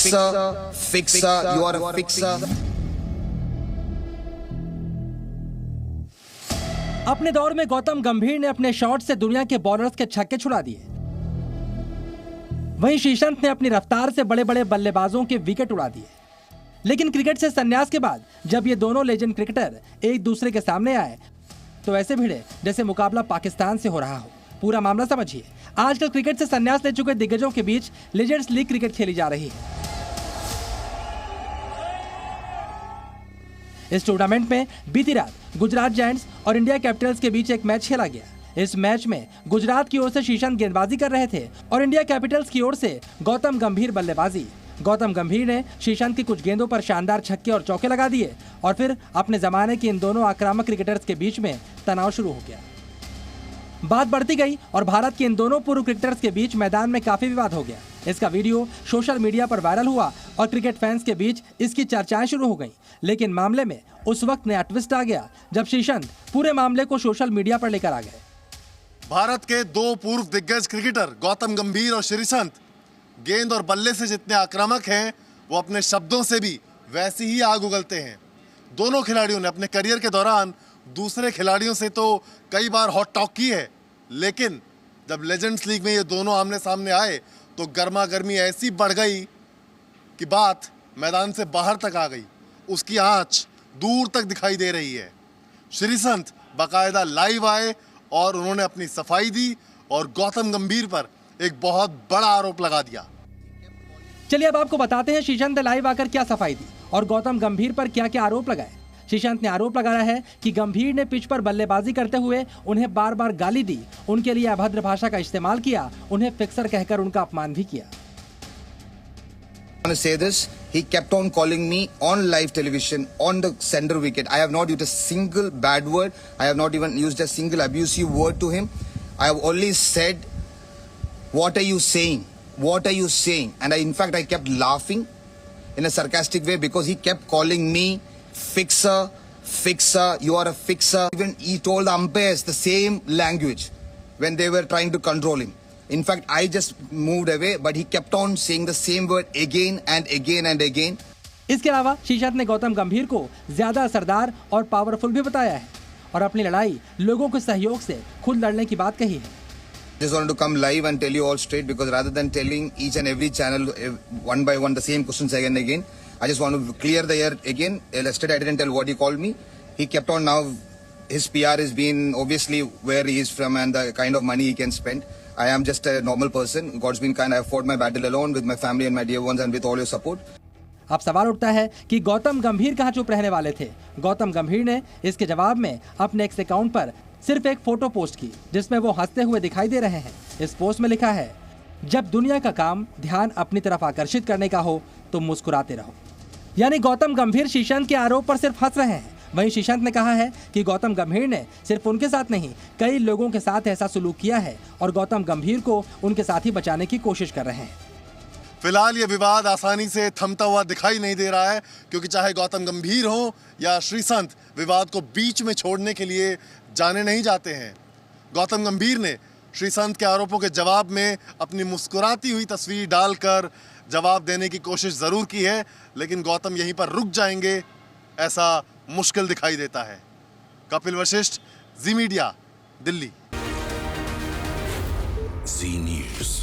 fixer, you are a fixer. अपने दौर में गौतम गंभीर ने अपने शॉट से दुनिया के बॉलर्स के छक्के छुड़ा दिए। वहीं श्रीसंत ने अपनी रफ्तार से बड़े बड़े बल्लेबाजों के विकेट उड़ा दिए। लेकिन क्रिकेट से संन्यास के बाद जब ये दोनों लेजेंड क्रिकेटर एक दूसरे के सामने आए तो ऐसे भिड़े जैसे मुकाबला पाकिस्तान से हो रहा हो। पूरा मामला समझिए। आजकल क्रिकेट से संन्यास ले चुके दिग्गजों के बीच लीजेंड्स लीग क्रिकेट खेली जा रही है। इस टूर्नामेंट में बीती रात गुजरात जायंट्स और इंडिया कैपिटल्स के बीच एक मैच खेला गया। इस मैच में गुजरात की ओर से श्रीसंत गेंदबाजी कर रहे थे और इंडिया कैपिटल्स की ओर से गौतम गंभीर बल्लेबाजी। गौतम गंभीर ने श्रीसंत की कुछ गेंदों पर शानदार छक्के और चौके लगा दिए और फिर अपने जमाने के इन दोनों आक्रामक क्रिकेटर्स के बीच में तनाव शुरू हो गया। बात बढ़ती गई और भारत के इन दोनों पूर्व क्रिकेटर्स के बीच मैदान में काफी विवाद हो गया। इसका वीडियो सोशल मीडिया पर वायरल हुआ और क्रिकेट फैंस के बीच इसकी चर्चाएं शुरू हो गईं। लेकिन मामले में उस वक्त नया ट्विस्ट आ गया जब श्रीसंत पूरे मामले को सोशल मीडिया पर लेकर आ गए। भारत के दो पूर्व दिग्गज क्रिकेटर गौतम गंभीर और श्रीसंत गेंद और बल्ले से जितने आक्रामक हैं, वो अपने शब्दों से भी वैसी ही आग उगलते हैं। दोनों खिलाड़ियों ने अपने करियर के दौरान दूसरे खिलाड़ियों से तो कई बार हॉट टॉक की है, लेकिन जब लेजेंड्स लीग में ये दोनों आमने सामने आए तो गर्मा गर्मी ऐसी बढ़ गई कि बात मैदान से बाहर तक आ गई। उसकी आंच दूर तक दिखाई दे रही है। श्रीसंत बाकायदा लाइव आए और उन्होंने अपनी सफाई दी और गौतम गंभीर पर एक बहुत बड़ा आरोप लगा दिया। चलिए अब आपको बताते हैं श्रीसंत ने लाइव आकर क्या सफाई दी और गौतम गंभीर पर क्या क्या आरोप लगाए। श्रीसंत ने आरोप लगाया है कि गंभीर ने पिच पर बल्लेबाजी करते हुए उन्हें बार बार गाली दी, उनके लिए अभद्र भाषा का इस्तेमाल किया, उन्हें फिक्सर कहकर उनका अपमान भी किया। I want to say this, he kept on calling me on live television on the center wicket. I have not used a single bad word. I have not even used a single abusive word to him. I have only said, what are you saying? What are you saying? And in fact, I kept laughing in a sarcastic way because he kept calling me fixer, you are a fixer. Even he told the umpires the same language when they were trying to control him. In fact, I just moved away, but he kept on saying the same word again and again and again. इसके अलावा श्रीसंत ने गौतम गंभीर को ज्यादा असरदार और powerful भी बताया है और अपनी लड़ाई लोगों के सहयोग से खुद लड़ने की बात कही है। Just wanted to come live and tell you all straight because rather than telling each and every channel one by one the same questions again and again, I just want to clear the air again. Yesterday I didn't tell what he called me. He kept on now. His PR has been obviously where he is from and the kind of money he can spend. I am just a normal person. God's been kind. I fought my battle alone with my family and my dear ones and with all your support. अब सवाल उठता है कि गौतम गंभीर कहाँ चुप रहने वाले थे। गौतम गंभीर ने इसके जवाब में अपने एक्स अकाउंट पर सिर्फ एक फोटो पोस्ट की जिसमें वो हंसते हुए दिखाई दे रहे हैं। इस पोस्ट में लिखा है, जब दुनिया का काम ध्यान अपनी तरफ आकर्षित करने का हो तो मुस्कुराते रहो। यानी गौतम गंभीर श्रीसंत के आरोप पर सिर्फ हंस रहे हैं। वहीं श्रीसंत ने कहा है कि गौतम गंभीर ने सिर्फ उनके साथ नहीं कई लोगों के साथ ऐसा सुलूक किया है और गौतम गंभीर को उनके साथ ही बचाने की कोशिश कर रहे हैं। फिलहाल ये विवाद आसानी से थमता हुआ दिखाई नहीं दे रहा है, क्योंकि चाहे गौतम गंभीर हो या श्रीसंत, विवाद को बीच में छोड़ने के लिए जाने नहीं जाते हैं। गौतम गंभीर ने श्रीसंत के आरोपों के जवाब में अपनी मुस्कुराती हुई तस्वीर डालकर जवाब देने की कोशिश जरूर की है, लेकिन गौतम यहीं पर रुक जाएंगे ऐसा मुश्किल दिखाई देता है। कपिल वशिष्ठ, जी मीडिया, दिल्ली। जी न्यूज़।